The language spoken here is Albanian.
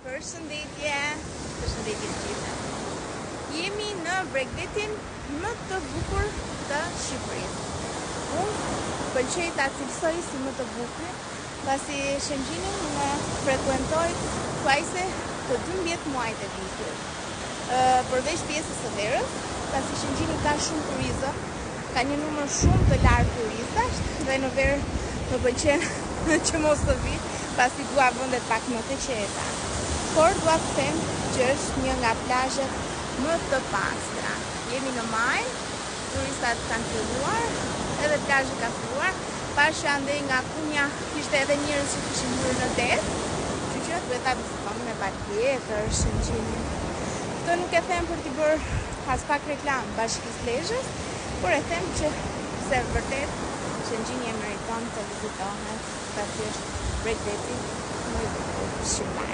Përshëndetje të gjithë. Jemi në Bregdetin më të bukur të Shqipërisë. Unë pëlqej ta cilësoj si më të bukur, pasi Shëngjinin më frekuentoj thuajse të 12 muajt e vitit. Përveç pjesës së verës, pasi Shëngjini ka shumë turizëm, ka një numër shumë të lartë turistash dhe në verë më pëlqen që mos të vi, pasi dua vendet pak më të qeta. Por dua të them që është një nga plazhet më të pastra. Jemi në maj, turistat kanë filluar, edhe plazhi ka filluar. Pash që andej nga Kunja kishte edhe njerëz që kishin hyrë në det, kështu që duhet ta vizitoni me patjetër Shëngjinin. Këtë nuk e them për t'i bërë as pak reklam Bashkisë Lezhës, por e them që se vërtet Shëngjini e meriton të vizitohet, pasi është Bregdeti më i bukur Shqiptar.